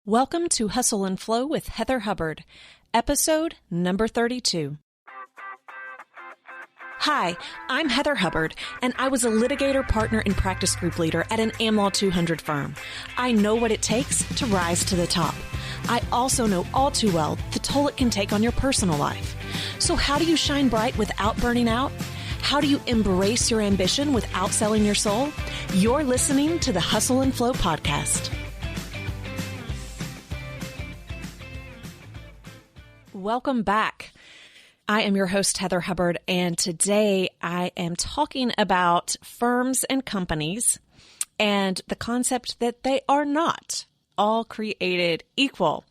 Welcome to Hustle and Flow with Heather Hubbard, episode number 32. Hi, I'm Heather Hubbard, and I was a litigator, partner, and practice group leader at an AmLaw 200 firm. I know what it takes to rise to the top. I also know all too well the toll it can take on your personal life. So how do you shine bright without burning out? How do you embrace your ambition without selling your soul? You're listening to the Hustle and Flow podcast. Welcome back. I am your host, Heather Hubbard, and today I am talking about firms and companies and the concept that they are not all created equal.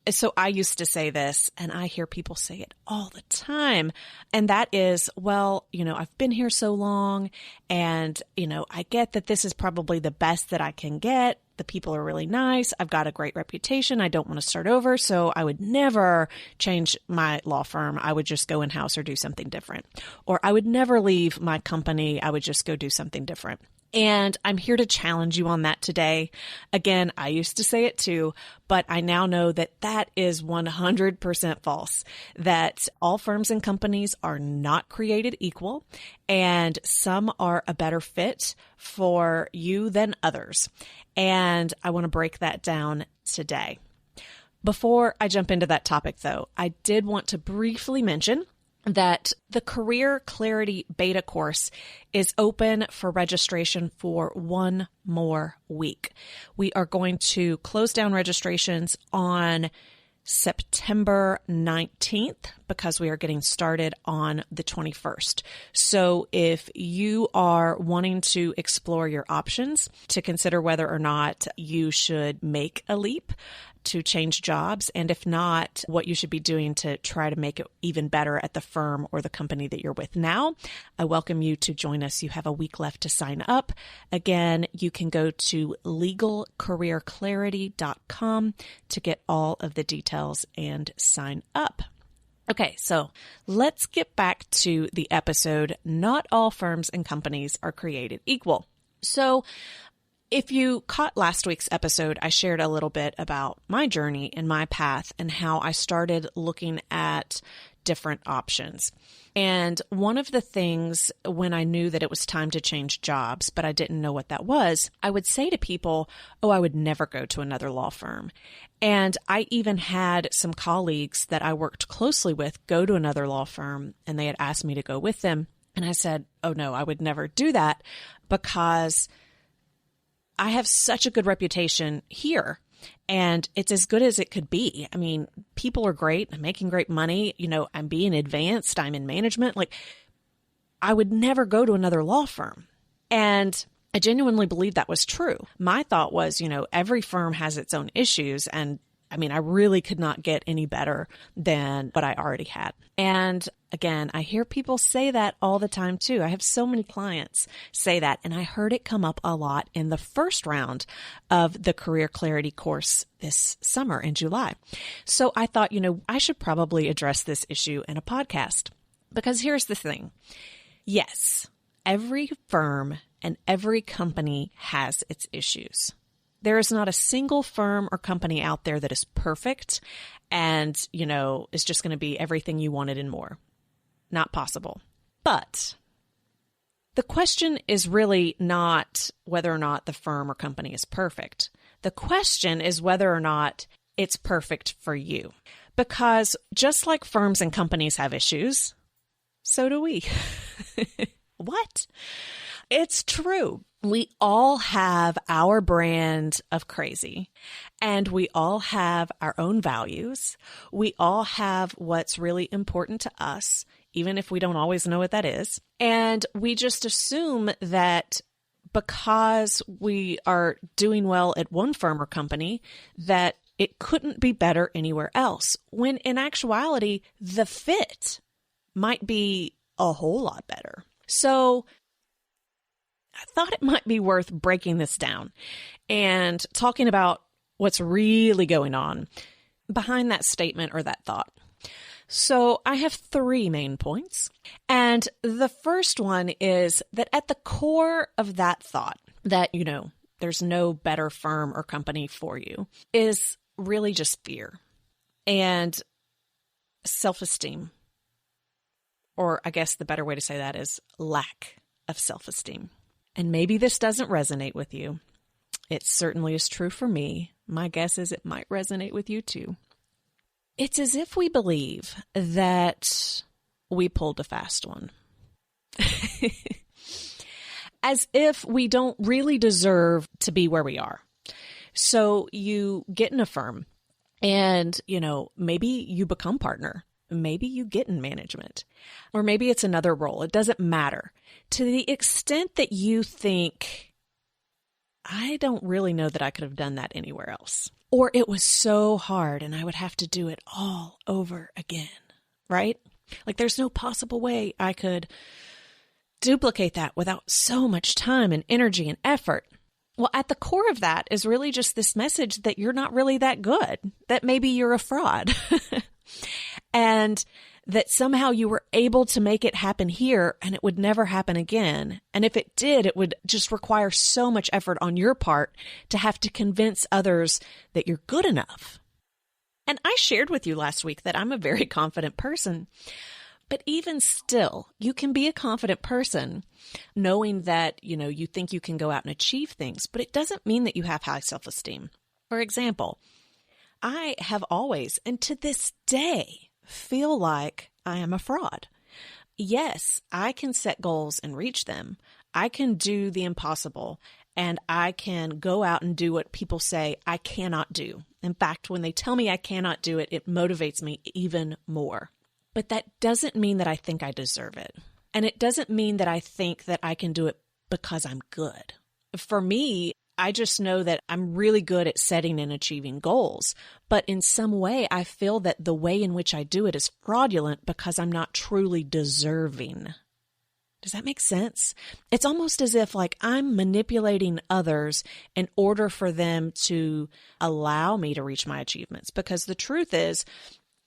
So I used to say this, and I hear people say it all the time, and that is, well, I've been here so long, and, I get that this is probably the best that I can get. The people are really nice. I've got a great reputation. I don't want to start over, so I would never change my law firm. I would just go in-house or do something different. Or I would never leave my company. I would just go do something different. And I'm here to challenge you on that today. Again, I used to say it too, but I now know that that is 100% false, that all firms and companies are not created equal, and some are a better fit for you than others. And I want to break that down today. Before I jump into that topic, though, I did want to briefly mention that the Career Clarity Beta course is open for registration for one more week. We are going to close down registrations on September 19th because we are getting started on the 21st. So if you are wanting to explore your options to consider whether or not you should make a leap to change jobs, and if not, what you should be doing to try to make it even better at the firm or the company that you're with now, I welcome you to join us. You have a week left to sign up. Again, you can go to legalcareerclarity.com to get all of the details and sign up. Okay, so let's get back to the episode. Not all firms and companies are created equal. So if you caught last week's episode, I shared a little bit about my journey and my path and how I started looking at different options. And one of the things when I knew that it was time to change jobs, but I didn't know what that was, I would say to people, oh, I would never go to another law firm. And I even had some colleagues that I worked closely with go to another law firm, and they had asked me to go with them. And I said, oh no, I would never do that because I have such a good reputation here, and it's as good as it could be. I mean, people are great. I'm making great money. I'm being advanced. I'm in management. I would never go to another law firm. And I genuinely believe that was true. My thought was, every firm has its own issues. And I really could not get any better than what I already had. And again, I hear people say that all the time too. I have so many clients say that, and I heard it come up a lot in the first round of the Career Clarity course this summer in July. So I thought, I should probably address this issue in a podcast, because here's the thing. Yes, every firm and every company has its issues. There is not a single firm or company out there that is perfect and, is just going to be everything you wanted and more. Not possible. But the question is really not whether or not the firm or company is perfect. The question is whether or not it's perfect for you. Because just like firms and companies have issues, so do we. What? It's true. We all have our brand of crazy, and we all have our own values. We all have what's really important to us, even if we don't always know what that is. And we just assume that because we are doing well at one firm or company, that it couldn't be better anywhere else, when in actuality, the fit might be a whole lot better. So I thought it might be worth breaking this down and talking about what's really going on behind that statement or that thought. So I have 3 main points. And the first one is that at the core of that thought, that, there's no better firm or company for you, is really just fear and self-esteem. Or I guess the better way to say that is lack of self-esteem. And maybe this doesn't resonate with you. It certainly is true for me. My guess is it might resonate with you too. It's as if we believe that we pulled a fast one. As if we don't really deserve to be where we are. So you get in a firm and, maybe you become partner. Maybe you get in management, or maybe it's another role. It doesn't matter. To the extent that you think, I don't really know that I could have done that anywhere else, or it was so hard and I would have to do it all over again, right? Like there's no possible way I could duplicate that without so much time and energy and effort. Well, at the core of that is really just this message that you're not really that good, that maybe you're a fraud. And that somehow you were able to make it happen here and it would never happen again. And if it did, it would just require so much effort on your part to have to convince others that you're good enough. And I shared with you last week that I'm a very confident person. But even still, you can be a confident person knowing that, you think you can go out and achieve things, but it doesn't mean that you have high self-esteem. For example, I have always, and to this day, feel like I am a fraud. Yes, I can set goals and reach them. I can do the impossible, and I can go out and do what people say I cannot do. In fact, when they tell me I cannot do it, it motivates me even more. But that doesn't mean that I think I deserve it. And it doesn't mean that I think that I can do it because I'm good. For me, I just know that I'm really good at setting and achieving goals. But in some way, I feel that the way in which I do it is fraudulent because I'm not truly deserving. Does that make sense? It's almost as if I'm manipulating others in order for them to allow me to reach my achievements. Because the truth is,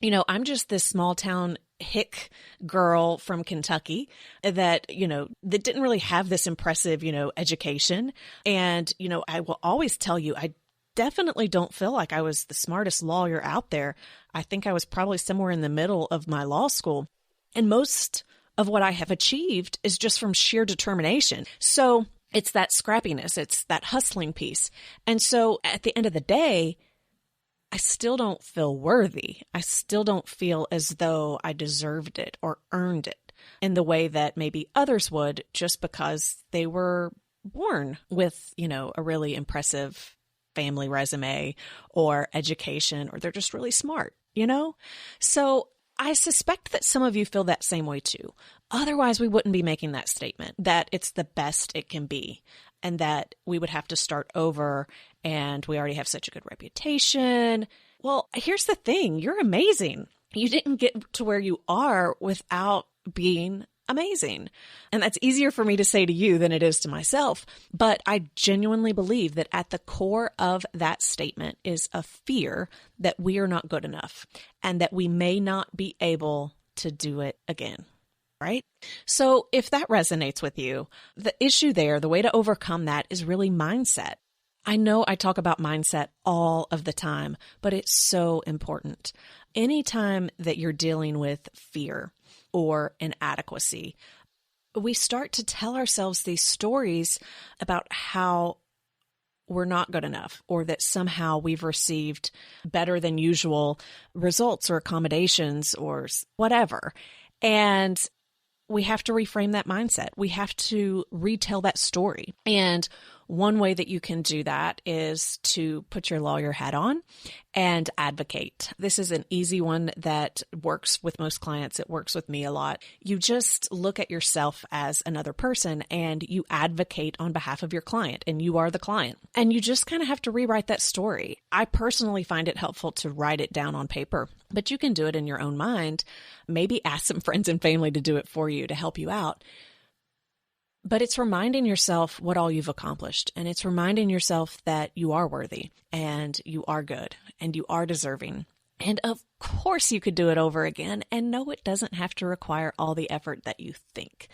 I'm just this small town hick girl from Kentucky that didn't really have this impressive, education. And, I will always tell you, I definitely don't feel like I was the smartest lawyer out there. I think I was probably somewhere in the middle of my law school. And most of what I have achieved is just from sheer determination. So it's that scrappiness, it's that hustling piece. And so at the end of the day, I still don't feel worthy. I still don't feel as though I deserved it or earned it in the way that maybe others would just because they were born with, a really impressive family resume or education, or they're just really smart, So I suspect that some of you feel that same way too. Otherwise, we wouldn't be making that statement that it's the best it can be and that we would have to start over and we already have such a good reputation. Well, here's the thing. You're amazing. You didn't get to where you are without being amazing. And that's easier for me to say to you than it is to myself. But I genuinely believe that at the core of that statement is a fear that we are not good enough and that we may not be able to do it again. Right? So if that resonates with you, the issue there, the way to overcome that is really mindset. I know I talk about mindset all of the time, but it's so important. Anytime that you're dealing with fear or inadequacy, we start to tell ourselves these stories about how we're not good enough or that somehow we've received better than usual results or accommodations or whatever. And we have to reframe that mindset. We have to retell that story. And one way that you can do that is to put your lawyer hat on and advocate. This is an easy one that works with most clients. It works with me a lot. You just look at yourself as another person and you advocate on behalf of your client, and you are the client. And you just kind of have to rewrite that story. I personally find it helpful to write it down on paper, but you can do it in your own mind. Maybe ask some friends and family to do it for you to help you out. But it's reminding yourself what all you've accomplished. And it's reminding yourself that you are worthy and you are good and you are deserving. And of course you could do it over again. And no, it doesn't have to require all the effort that you think.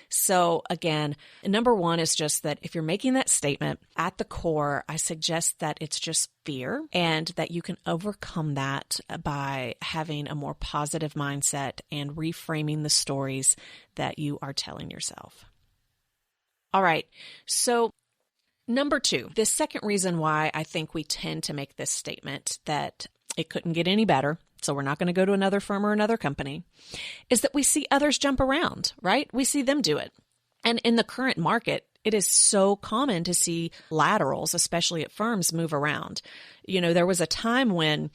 So again, number one is just that if you're making that statement at the core, I suggest that it's just fear and that you can overcome that by having a more positive mindset and reframing the stories that you are telling yourself. All right. So number two, the second reason why I think we tend to make this statement that it couldn't get any better, so we're not going to go to another firm or another company, is that we see others jump around, right? We see them do it. And in the current market, it is so common to see laterals, especially at firms, move around. There was a time when,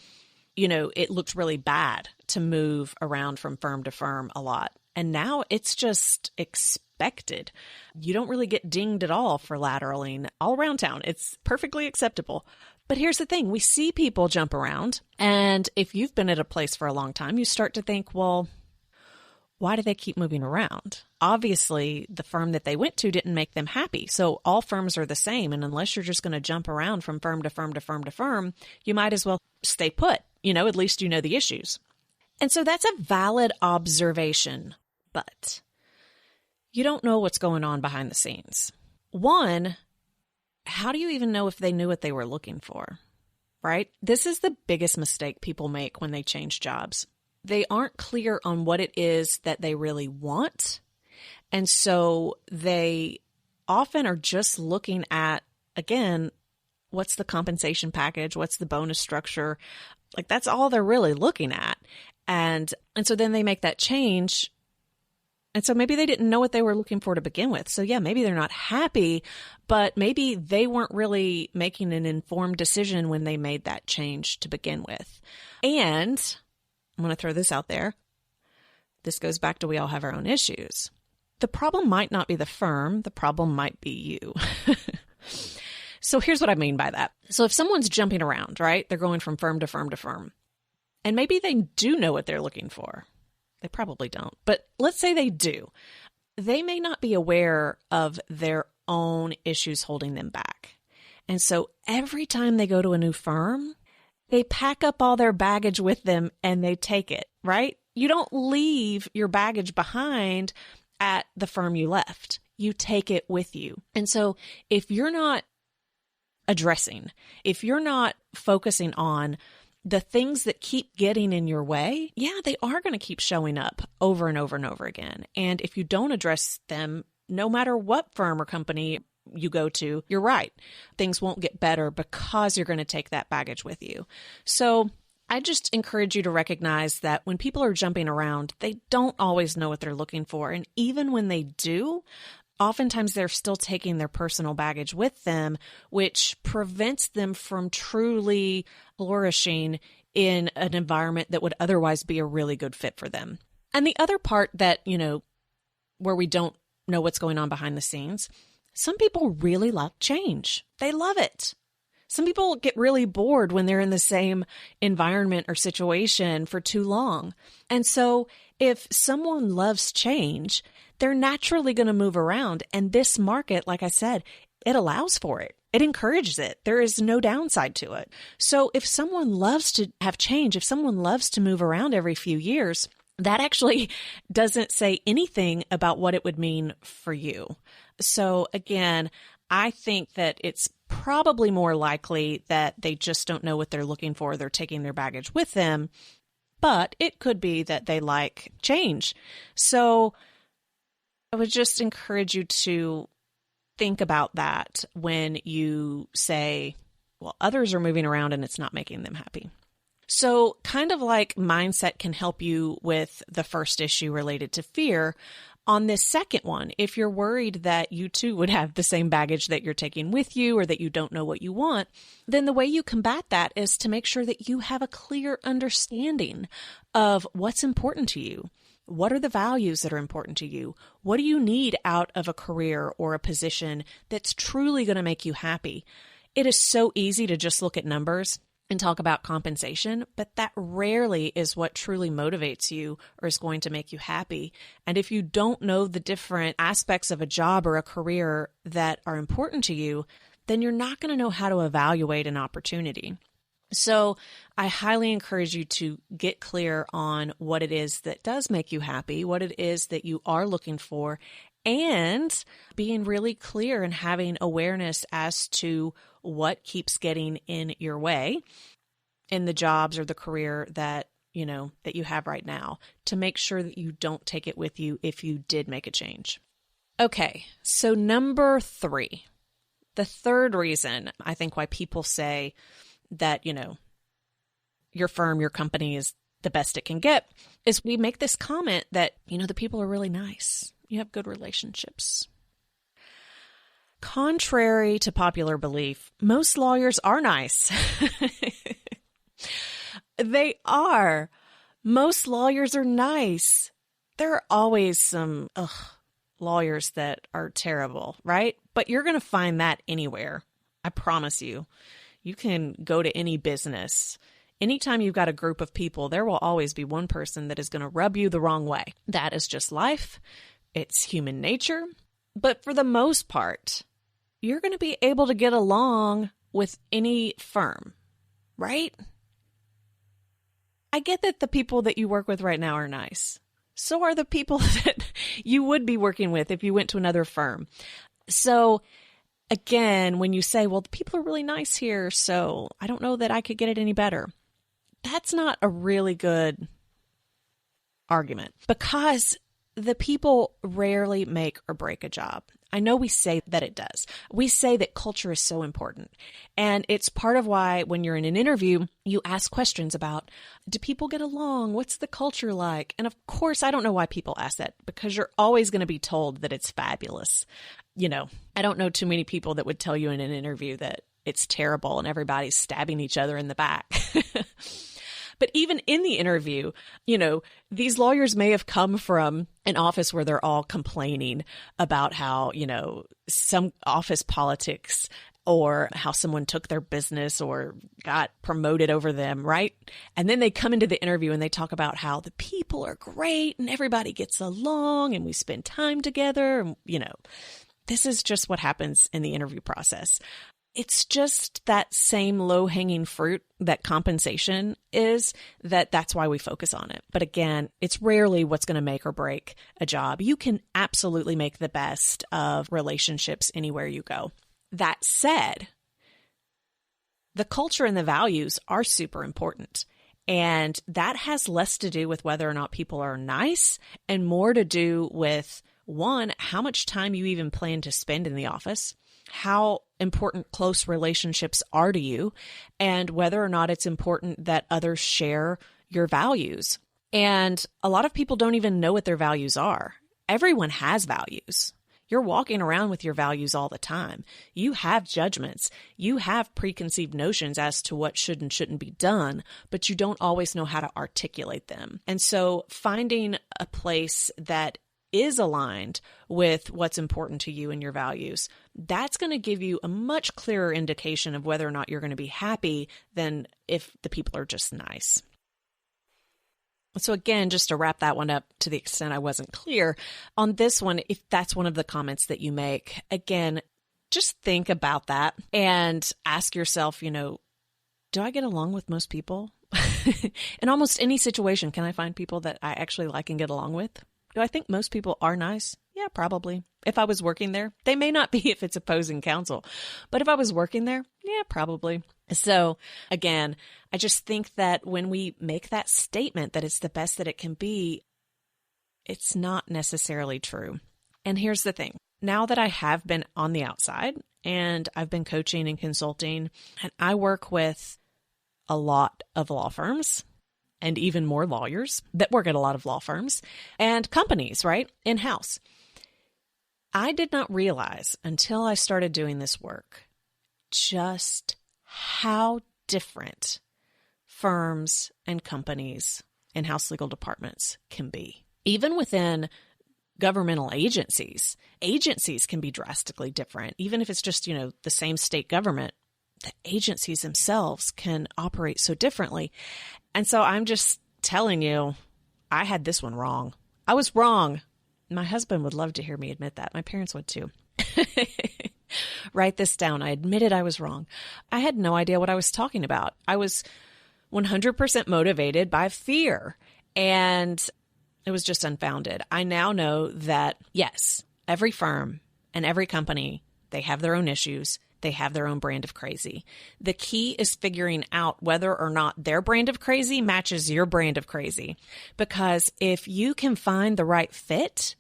it looked really bad to move around from firm to firm a lot. And now it's just expected. You don't really get dinged at all for lateraling all around town. It's perfectly acceptable. But here's the thing, we see people jump around, and if you've been at a place for a long time, you start to think, well, why do they keep moving around? Obviously, the firm that they went to didn't make them happy. So all firms are the same, and unless you're just going to jump around from firm to firm to firm to firm, you might as well stay put. At least you know the issues. And so that's a valid observation, but you don't know what's going on behind the scenes. One, how do you even know if they knew what they were looking for, right? This is the biggest mistake people make when they change jobs. They aren't clear on what it is that they really want. And so they often are just looking at, again, what's the compensation package? What's the bonus structure? Like that's all they're really looking at. And so then they make that change. And so maybe they didn't know what they were looking for to begin with. So yeah, maybe they're not happy, but maybe they weren't really making an informed decision when they made that change to begin with. And I'm going to throw this out there. This goes back to we all have our own issues. The problem might not be the firm. The problem might be you. So here's what I mean by that. So if someone's jumping around, right? They're going from firm to firm to firm. And maybe they do know what they're looking for. They probably don't, but let's say they do. They may not be aware of their own issues holding them back. And so every time they go to a new firm, they pack up all their baggage with them and they take it, right? You don't leave your baggage behind at the firm you left. You take it with you. And so if you're not addressing, if you're not focusing on the things that keep getting in your way, yeah, they are going to keep showing up over and over and over again. And if you don't address them, no matter what firm or company you go to, you're right. Things won't get better because you're going to take that baggage with you. So I just encourage you to recognize that when people are jumping around, they don't always know what they're looking for. And even when they do, oftentimes they're still taking their personal baggage with them, which prevents them from truly flourishing in an environment that would otherwise be a really good fit for them. And the other part that, where we don't know what's going on behind the scenes, some people really love change. They love it. Some people get really bored when they're in the same environment or situation for too long. And so if someone loves change, they're naturally going to move around. And this market, like I said, it allows for it. It encourages it. There is no downside to it. So if someone loves to have change, if someone loves to move around every few years, that actually doesn't say anything about what it would mean for you. So again, I think that it's probably more likely that they just don't know what they're looking for. They're taking their baggage with them, but it could be that they like change. So I would just encourage you to think about that when you say, well, others are moving around and it's not making them happy. So kind of like mindset can help you with the first issue related to fear. On this second one, if you're worried that you too would have the same baggage that you're taking with you or that you don't know what you want, then the way you combat that is to make sure that you have a clear understanding of what's important to you. What are the values that are important to you? What do you need out of a career or a position that's truly going to make you happy? It is so easy to just look at numbers and talk about compensation, but that rarely is what truly motivates you or is going to make you happy. And if you don't know the different aspects of a job or a career that are important to you, then you're not going to know how to evaluate an opportunity. So I highly encourage you to get clear on what it is that does make you happy, what it is that you are looking for, and being really clear and having awareness as to what keeps getting in your way in the jobs or the career that you have right now, to make sure that you don't take it with you if you did make a change. Okay, so number 3, the third reason I think why people say that, your firm, your company is the best it can get, is we make this comment that, the people are really nice. You have good relationships. Contrary to popular belief, most lawyers are nice. They are. Most lawyers are nice. There are always some lawyers that are terrible, right? But you're going to find that anywhere. I promise you. You can go to any business. Anytime you've got a group of people, there will always be one person that is going to rub you the wrong way. That is just life. It's human nature. But for the most part, you're going to be able to get along with any firm, right? I get that the people that you work with right now are nice. So are the people that you would be working with if you went to another firm. So again, when you say, well, the people are really nice here, so I don't know that I could get it any better. That's not a really good argument, because the people rarely make or break a job. I know we say that it does. We say that culture is so important. And it's part of why when you're in an interview, you ask questions about, do people get along? What's the culture like? And of course, I don't know why people ask that, because you're always going to be told that it's fabulous. I don't know too many people that would tell you in an interview that it's terrible and everybody's stabbing each other in the back. But even in the interview, these lawyers may have come from an office where they're all complaining about how, some office politics or how someone took their business or got promoted over them, right? And then they come into the interview and they talk about how the people are great and everybody gets along and we spend time together. And, this is just what happens in the interview process. It's just that same low-hanging fruit that compensation is, that's why we focus on it. But again, it's rarely what's going to make or break a job. You can absolutely make the best of relationships anywhere you go. That said, the culture and the values are super important. And that has less to do with whether or not people are nice and more to do with, one, how much time you even plan to spend in the office, how important close relationships are to you, and whether or not it's important that others share your values. And a lot of people don't even know what their values are. Everyone has values. You're walking around with your values all the time. You have judgments. You have preconceived notions as to what should and shouldn't be done, but you don't always know how to articulate them. And so finding a place that is aligned with what's important to you and your values, that's going to give you a much clearer indication of whether or not you're going to be happy than if the people are just nice. So again, just to wrap that one up to the extent I wasn't clear on this one, if that's one of the comments that you make, again, just think about that and ask yourself, do I get along with most people? In almost any situation, can I find people that I actually like and get along with? Do I think most people are nice? Yeah, probably. If I was working there, they may not be if it's opposing counsel, but if I was working there, yeah, probably. So again, I just think that when we make that statement that it's the best that it can be, it's not necessarily true. And here's the thing. Now that I have been on the outside and I've been coaching and consulting, and I work with a lot of law firms, and even more lawyers that work at a lot of law firms and companies, right? In-house. I did not realize until I started doing this work just how different firms and companies, in-house legal departments can be. Even within governmental agencies can be drastically different. Even if it's just, the same state government, the agencies themselves can operate so differently. And so I'm just telling you, I had this one wrong. I was wrong. My husband would love to hear me admit that. My parents would too. Write this down. I admitted I was wrong. I had no idea what I was talking about. I was 100% motivated by fear, and it was just unfounded. I now know that, yes, every firm and every company, they have their own issues. They have their own brand of crazy. The key is figuring out whether or not their brand of crazy matches your brand of crazy. Because if you can find the right fit,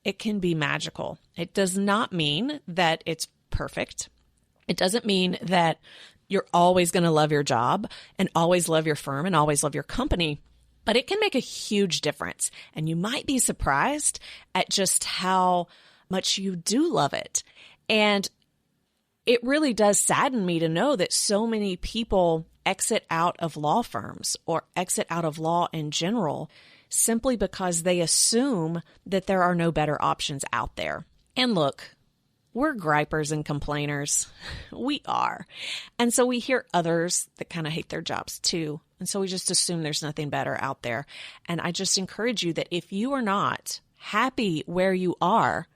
it can be magical. It does not mean that it's perfect. It doesn't mean that you're always going to love your job and always love your firm and always love your company, but it can make a huge difference. And you might be surprised at just how much you do love it. And it really does sadden me to know that so many people exit out of law firms or exit out of law in general simply because they assume that there are no better options out there. And look, we're gripers and complainers. We are. And so we hear others that kind of hate their jobs too. And so we just assume there's nothing better out there. And I just encourage you that if you are not happy where you are,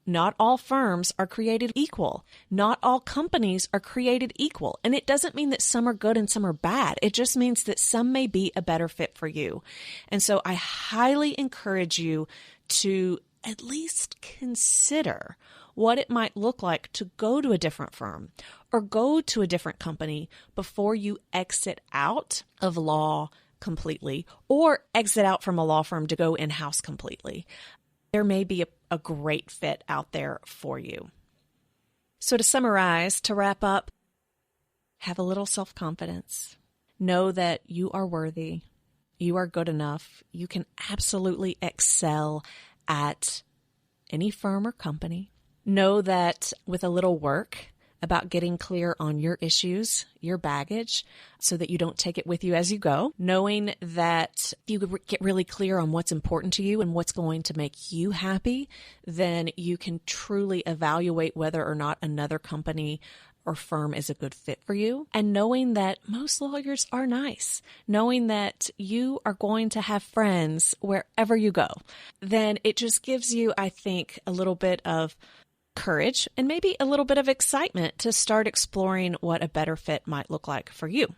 not all firms are created equal. Not all companies are created equal. And it doesn't mean that some are good and some are bad. It just means that some may be a better fit for you. And so I highly encourage you to at least consider what it might look like to go to a different firm or go to a different company before you exit out of law completely or exit out from a law firm to go in-house completely. There may be a great fit out there for you. So to summarize, to wrap up, have a little self-confidence. Know that you are worthy. You are good enough. You can absolutely excel at any firm or company. Know that with a little work about getting clear on your issues, your baggage, so that you don't take it with you as you go, knowing that if you get really clear on what's important to you and what's going to make you happy, then you can truly evaluate whether or not another company or firm is a good fit for you. And knowing that most lawyers are nice, knowing that you are going to have friends wherever you go, then it just gives you, I think, a little bit of courage and maybe a little bit of excitement to start exploring what a better fit might look like for you.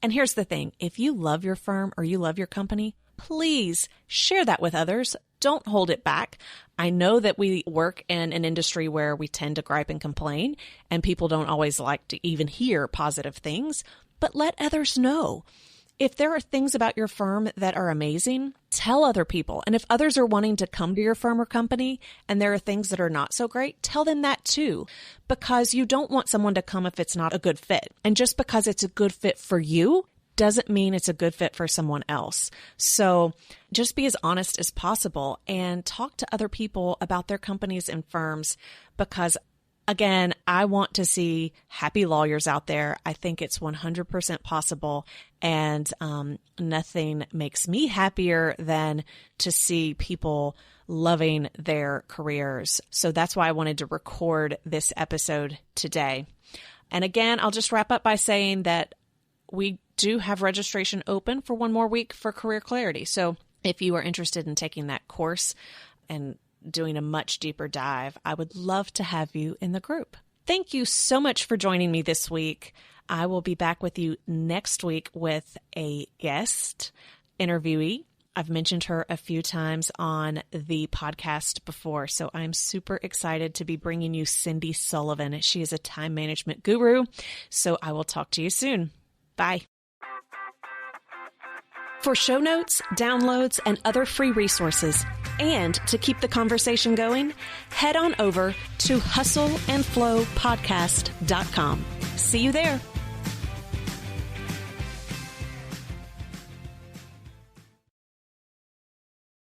And here's the thing. If you love your firm or you love your company, please share that with others. Don't hold it back. I know that we work in an industry where we tend to gripe and complain, and people don't always like to even hear positive things, but let others know. If there are things about your firm that are amazing, tell other people. And if others are wanting to come to your firm or company and there are things that are not so great, tell them that too, because you don't want someone to come if it's not a good fit. And just because it's a good fit for you doesn't mean it's a good fit for someone else. So just be as honest as possible and talk to other people about their companies and firms, because again, I want to see happy lawyers out there. I think it's 100% possible, and nothing makes me happier than to see people loving their careers. So that's why I wanted to record this episode today. And again, I'll just wrap up by saying that we do have registration open for one more week for Career Clarity. So if you are interested in taking that course and doing a much deeper dive, I would love to have you in the group. Thank you so much for joining me this week. I will be back with you next week with a guest interviewee. I've mentioned her a few times on the podcast before, so I'm super excited to be bringing you Cindy Sullivan. She is a time management guru, so I will talk to you soon. Bye. For show notes, downloads, and other free resources, and to keep the conversation going, head on over to hustleandflowpodcast.com. See you there.